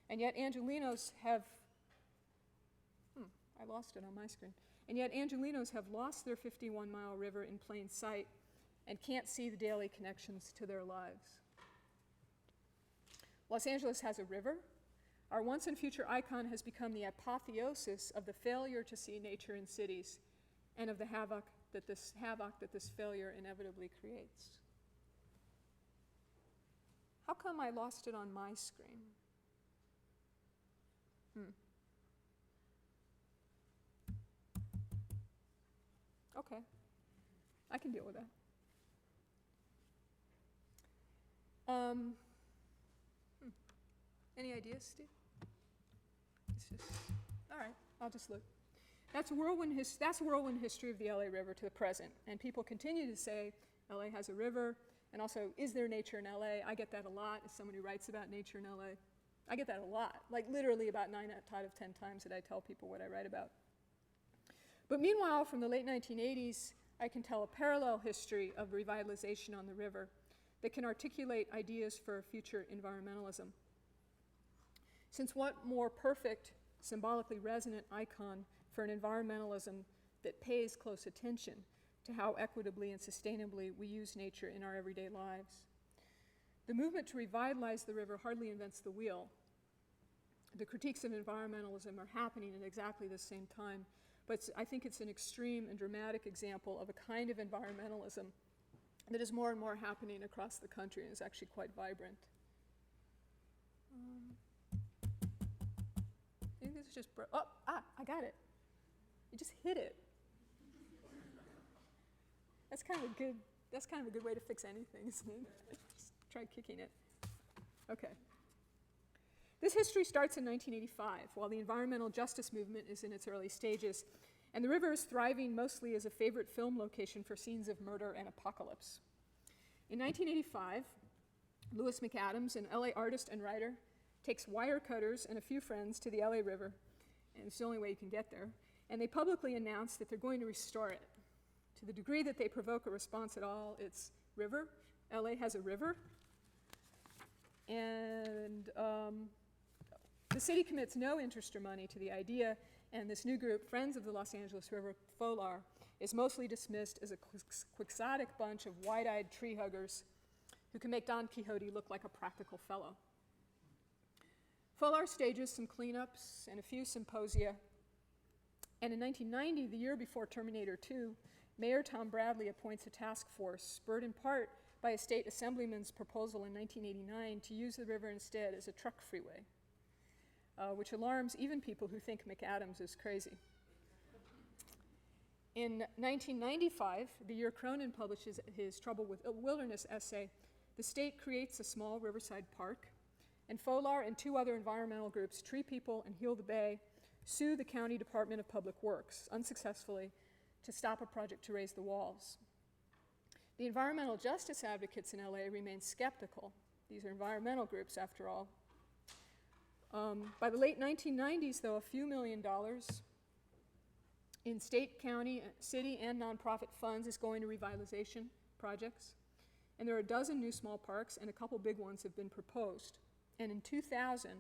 And yet Angelenos have, I lost it on my screen. And yet Angelenos have lost their 51-mile river in plain sight and can't see the daily connections to their lives. Los Angeles has a river. Our once and future icon has become the apotheosis of the failure to see nature in cities and of the havoc that this failure inevitably creates. How come I lost it on my screen? Okay, I can deal with that. Any ideas, Steve? It's just, all right, I'll just look. That's whirlwind history of the LA River to the present. And people continue to say LA has a river, and also, is there nature in LA? I get that a lot as someone who writes about nature in LA. I get that a lot, like literally about 9 out of 10 times that I tell people what I write about. But meanwhile, from the late 1980s, I can tell a parallel history of revitalization on the river that can articulate ideas for future environmentalism. Since what more perfect, symbolically resonant icon for an environmentalism that pays close attention to how equitably and sustainably we use nature in our everyday lives? The movement to revitalize the river hardly invents the wheel. The critiques of environmentalism are happening at exactly the same time, but I think it's an extreme and dramatic example of a kind of environmentalism that is more and more happening across the country and is actually quite vibrant. I think this is just, I got it. You just hit it. That's kind of a good way to fix anything, isn't it? Just try kicking it. Okay. This history starts in 1985, while the environmental justice movement is in its early stages, and the river is thriving mostly as a favorite film location for scenes of murder and apocalypse. In 1985, Lewis McAdams, an LA artist and writer, takes wire cutters and a few friends to the LA River, and it's the only way you can get there, and they publicly announce that they're going to restore it. To the degree that they provoke a response at all, it's river. LA has a river. And the city commits no interest or money to the idea, and this new group, Friends of the Los Angeles River, FOLAR, is mostly dismissed as a quixotic bunch of wide-eyed tree huggers who can make Don Quixote look like a practical fellow. FOLAR stages some cleanups and a few symposia, and in 1990, the year before Terminator 2, Mayor Tom Bradley appoints a task force, spurred in part by a state assemblyman's proposal in 1989 to use the river instead as a truck freeway, which alarms even people who think McAdams is crazy. In 1995, the year Cronin publishes his Trouble with Wilderness essay, the state creates a small riverside park, and FOLAR and two other environmental groups, Tree People and Heal the Bay, sue the County Department of Public Works, unsuccessfully, to stop a project to raise the walls. The environmental justice advocates in LA remain skeptical. These are environmental groups, after all. By the late 1990s, though, a few $1 million in state, county, city, and nonprofit funds is going to revitalization projects. And there are a dozen new small parks, and a couple big ones have been proposed. And in 2000,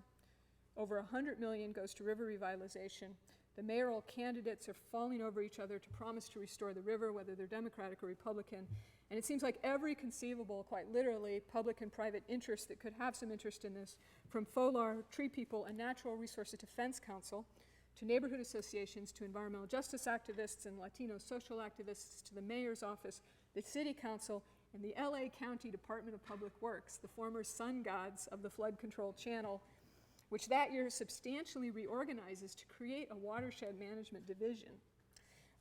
over $100 million goes to river revitalization. The mayoral candidates are falling over each other to promise to restore the river, whether they're Democratic or Republican. And it seems like every conceivable, quite literally, public and private interest that could have some interest in this, from FOLAR, Tree People, and Natural Resources Defense Council, to neighborhood associations, to environmental justice activists and Latino social activists, to the mayor's office, the city council, and the LA County Department of Public Works, the former sun gods of the flood control channel, which that year substantially reorganizes to create a watershed management division.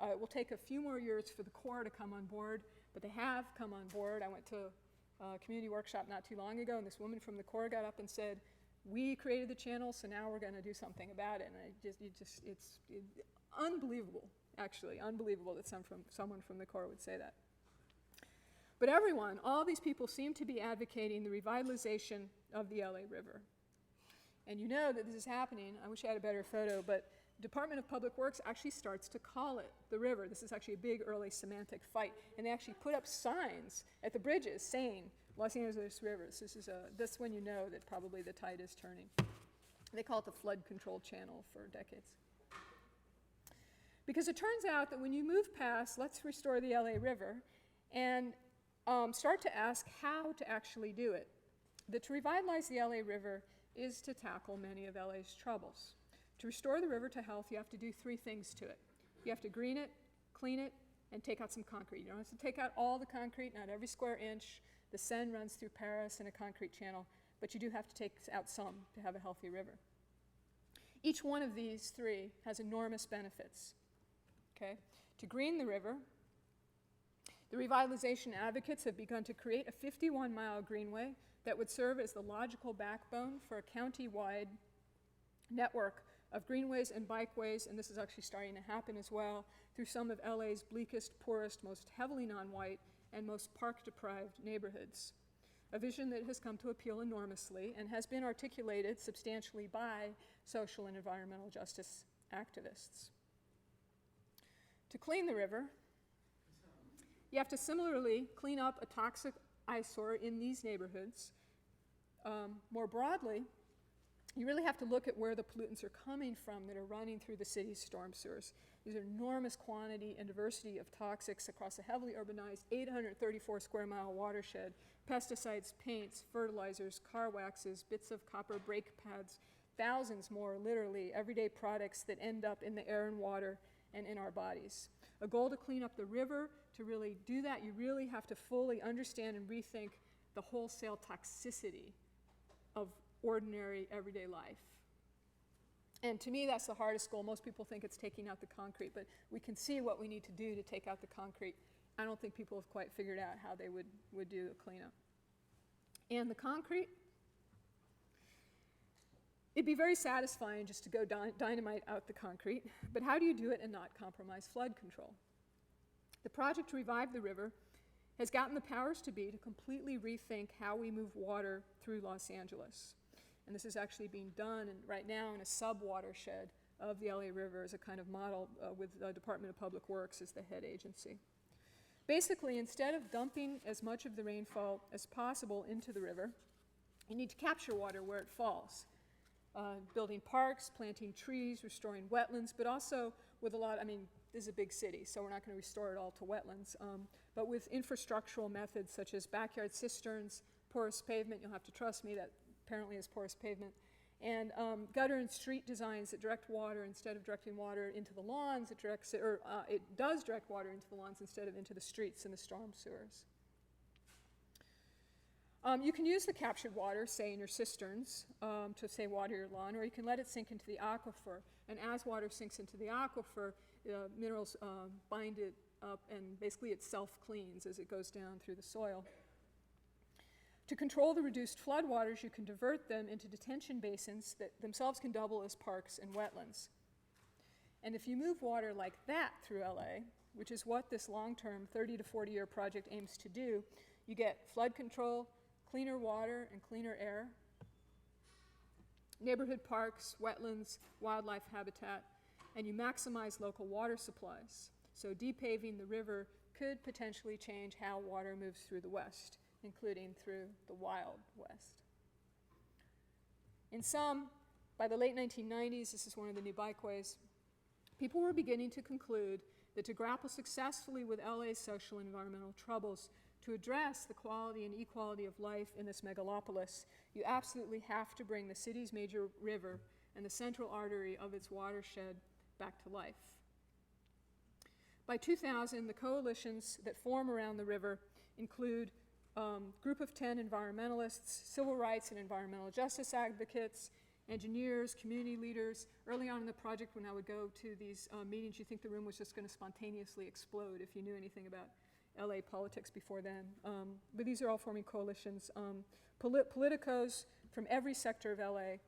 It will take a few more years for the Corps to come on board, but they have come on board. I went to a community workshop not too long ago, and this woman from the Corps got up and said, "We created the channel, so now we're going to do something about it." And it's unbelievable, actually, unbelievable that someone from the Corps would say that. But everyone, all these people seem to be advocating the revitalization of the LA River. And you know that this is happening. I wish I had a better photo, but Department of Public Works actually starts to call it the river. This is actually a big early semantic fight. And they actually put up signs at the bridges saying, Los Angeles Rivers. That's when you know that probably the tide is turning. They call it the flood control channel for decades. Because it turns out that when you move past, let's restore the LA River, and start to ask how to actually do it. That to revitalize the LA River is to tackle many of LA's troubles. To restore the river to health, you have to do three things to it. You have to green it, clean it, and take out some concrete. You don't have to take out all the concrete, not every square inch. The Seine runs through Paris in a concrete channel, but you do have to take out some to have a healthy river. Each one of these three has enormous benefits. Okay? To green the river, the revitalization advocates have begun to create a 51-mile greenway that would serve as the logical backbone for a county-wide network of greenways and bikeways, and this is actually starting to happen as well, through some of LA's bleakest, poorest, most heavily non-white, and most park-deprived neighborhoods. A vision that has come to appeal enormously and has been articulated substantially by social and environmental justice activists. To clean the river, you have to similarly clean up a toxic eyesore in these neighborhoods. More broadly, you really have to look at where the pollutants are coming from that are running through the city's storm sewers. These are enormous quantity and diversity of toxics across a heavily urbanized 834 square mile watershed. Pesticides, paints, fertilizers, car waxes, bits of copper brake pads, thousands more, literally, everyday products that end up in the air and water and in our bodies. A goal to clean up the river, to really do that, you really have to fully understand and rethink the wholesale toxicity of ordinary everyday life. And to me, that's the hardest goal. Most people think it's taking out the concrete, but we can see what we need to do to take out the concrete. I don't think people have quite figured out how they would do a cleanup. And the concrete, it'd be very satisfying just to go dynamite out the concrete, but how do you do it and not compromise flood control? The project to revive the river has gotten the powers to be to completely rethink how we move water through Los Angeles. And this is actually being done right now in a sub-watershed of the LA River as a kind of model with the Department of Public Works as the head agency. Basically, instead of dumping as much of the rainfall as possible into the river, you need to capture water where it falls. Building parks, planting trees, restoring wetlands, but also with a lot, this is a big city, so we're not going to restore it all to wetlands, but with infrastructural methods such as backyard cisterns, porous pavement, you'll have to trust me, that apparently is porous pavement, and gutter and street designs that direct water instead of directing water into the lawns, it does direct water into the lawns instead of into the streets and the storm sewers. You can use the captured water, say in your cisterns, to say water your lawn, or you can let it sink into the aquifer. And as water sinks into the aquifer, minerals bind it up and basically it self-cleans as it goes down through the soil. To control the reduced floodwaters, you can divert them into detention basins that themselves can double as parks and wetlands. And if you move water like that through LA, which is what this long-term 30 to 40-year project aims to do, you get flood control, cleaner water and cleaner air, neighborhood parks, wetlands, wildlife habitat, and you maximize local water supplies. So depaving the river could potentially change how water moves through the West, including through the Wild West. In sum, by the late 1990s, this is one of the new bikeways, people were beginning to conclude that to grapple successfully with LA's social and environmental troubles, to address the quality and equality of life in this megalopolis, you absolutely have to bring the city's major river and the central artery of its watershed back to life. By 2000, the coalitions that form around the river include a group of 10 environmentalists, civil rights and environmental justice advocates, engineers, community leaders. Early on in the project, when I would go to these meetings, you'd think the room was just going to spontaneously explode if you knew anything about LA politics before then. But these are all forming coalitions. Politicos from every sector of LA.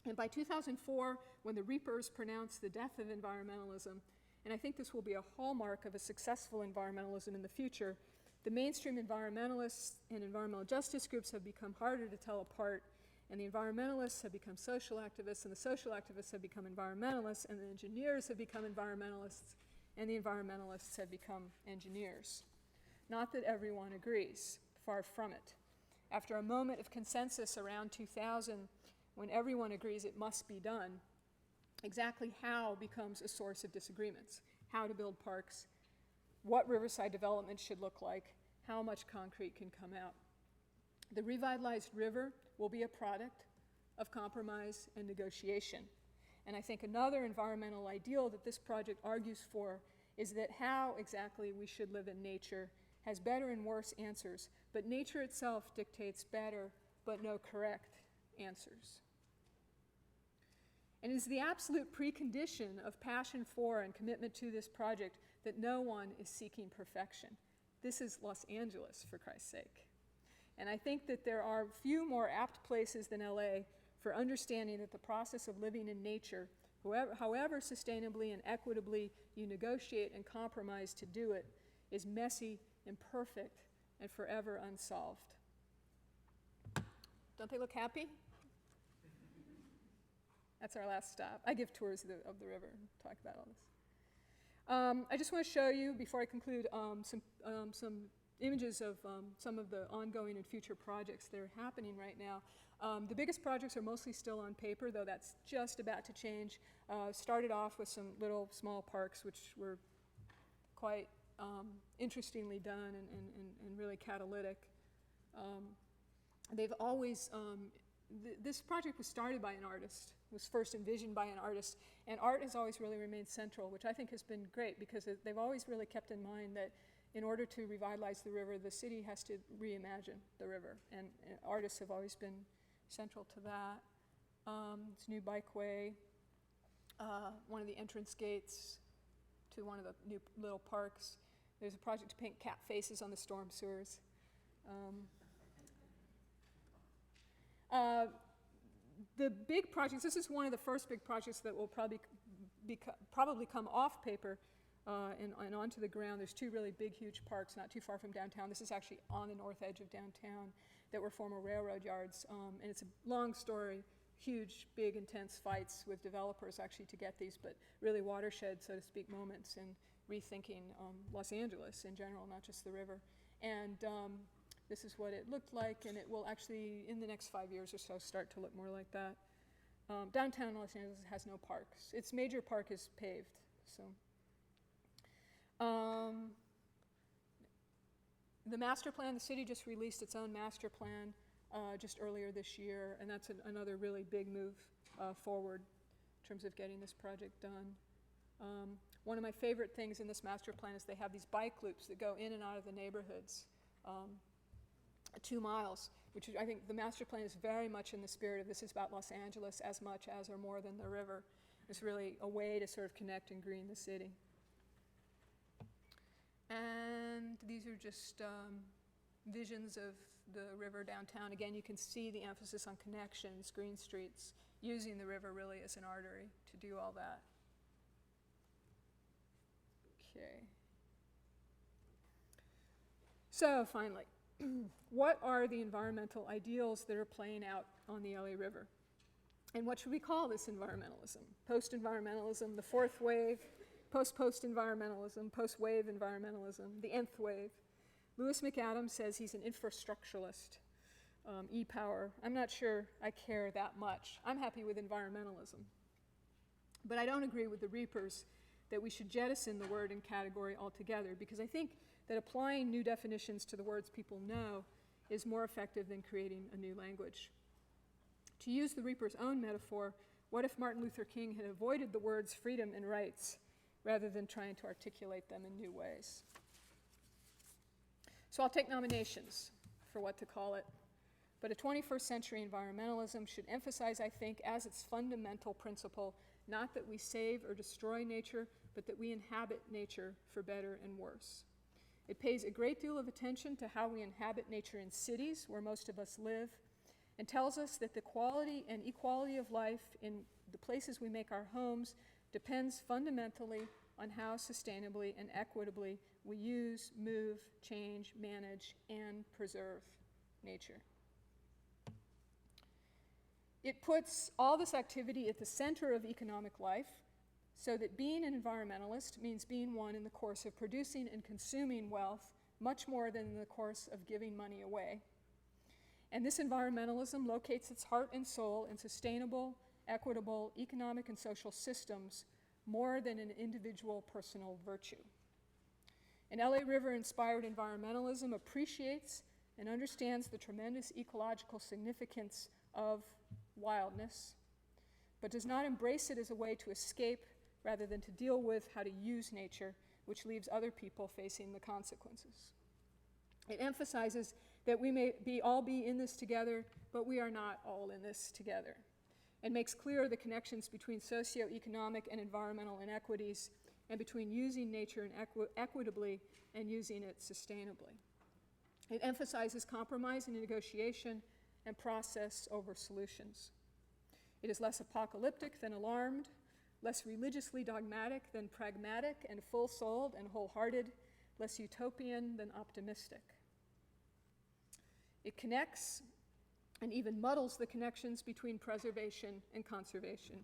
And by 2004, when the Reapers pronounced the death of environmentalism, and I think this will be a hallmark of a successful environmentalism in the future, the mainstream environmentalists and environmental justice groups have become harder to tell apart, and the environmentalists have become social activists, and the social activists have become environmentalists, and the engineers have become environmentalists, and the environmentalists have become engineers. Not that everyone agrees, far from it. After a moment of consensus around 2000, when everyone agrees it must be done, exactly how becomes a source of disagreements. How to build parks, what riverside development should look like, how much concrete can come out. The revitalized river will be a product of compromise and negotiation. And I think another environmental ideal that this project argues for is that how exactly we should live in nature has better and worse answers, but nature itself dictates better but no correct answers. And it is the absolute precondition of passion for and commitment to this project that no one is seeking perfection. This is Los Angeles, for Christ's sake. And I think that there are few more apt places than LA for understanding that the process of living in nature, however sustainably and equitably you negotiate and compromise to do it, is messy, imperfect, and forever unsolved. Don't they look happy? That's our last stop. I give tours of the river and talk about all this. I just want to show you, before I conclude, some images of some of the ongoing and future projects that are happening right now. The biggest projects are mostly still on paper, though that's just about to change. Started off with some little small parks, which were quite interestingly done and really catalytic. They've always, this project was started by an artist, was first envisioned by an artist, and art has always really remained central, which I think has been great because they've always really kept in mind that in order to revitalize the river, the city has to reimagine the river, and artists have always been central to that. This new bikeway, one of the entrance gates to one of the new little parks. There's a project to paint cat faces on the storm sewers. The big projects, this is one of the first big projects that will probably come off paper and onto the ground. There's two really big, huge parks not too far from downtown. This is actually on the north edge of downtown that were former railroad yards. And it's a long story, huge, big, intense fights with developers actually to get these, but really watershed, so to speak, moments in rethinking Los Angeles in general, not just the river. And this is what it looked like, and it will actually, in the next 5 years or so, start to look more like that. Downtown Los Angeles has no parks. Its major park is paved, so. The master plan, the city just released its own master plan just earlier this year, and that's another really big move forward in terms of getting this project done. One of my favorite things in this master plan is they have these bike loops that go in and out of the neighborhoods. 2 miles, which I think the master plan is very much in the spirit of this is about Los Angeles as much as or more than the river. It's really a way to sort of connect and green the city. And these are just visions of the river downtown. Again, you can see the emphasis on connections, green streets, using the river really as an artery to do all that. Okay. So finally, what are the environmental ideals that are playing out on the LA River? And what should we call this environmentalism? Post-environmentalism, the fourth wave, post-post-environmentalism, post-wave environmentalism, the nth wave. Lewis McAdams says he's an infrastructuralist, e-power. I'm not sure I care that much. I'm happy with environmentalism. But I don't agree with the Reapers that we should jettison the word and category altogether, because I think that applying new definitions to the words people know is more effective than creating a new language. To use the Reaper's own metaphor, what if Martin Luther King had avoided the words freedom and rights rather than trying to articulate them in new ways? So I'll take nominations for what to call it. But a 21st century environmentalism should emphasize, I think, as its fundamental principle, not that we save or destroy nature, but that we inhabit nature for better and worse. It pays a great deal of attention to how we inhabit nature in cities, where most of us live, and tells us that the quality and equality of life in the places we make our homes depends fundamentally on how sustainably and equitably we use, move, change, manage, and preserve nature. It puts all this activity at the center of economic life, so that being an environmentalist means being one in the course of producing and consuming wealth much more than in the course of giving money away. And this environmentalism locates its heart and soul in sustainable, equitable, economic and social systems more than in individual personal virtue. And LA River-inspired environmentalism appreciates and understands the tremendous ecological significance of wildness, but does not embrace it as a way to escape rather than to deal with how to use nature, which leaves other people facing the consequences. It emphasizes that we may all be in this together, but we are not all in this together. and makes clear the connections between socioeconomic and environmental inequities and between using nature equitably and using it sustainably. It emphasizes compromise and negotiation and process over solutions. It is less apocalyptic than alarmed, less religiously dogmatic than pragmatic and full-souled and wholehearted, less utopian than optimistic. It connects and even muddles the connections between preservation and conservation.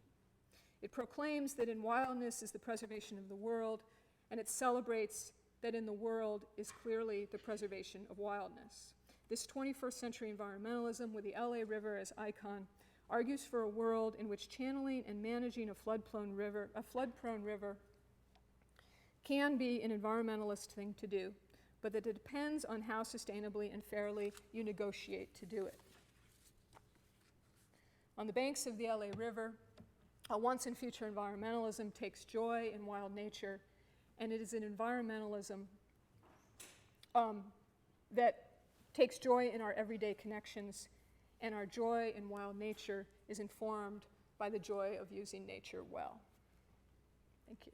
It proclaims that in wildness is the preservation of the world, and it celebrates that in the world is clearly the preservation of wildness. This 21st century environmentalism, with the LA River as icon, argues for a world in which channeling and managing a flood-prone river can be an environmentalist thing to do, but that it depends on how sustainably and fairly you negotiate to do it. On the banks of the LA River, a once and future environmentalism takes joy in wild nature, and it is an environmentalism that takes joy in our everyday connections, and our joy in wild nature is informed by the joy of using nature well. Thank you.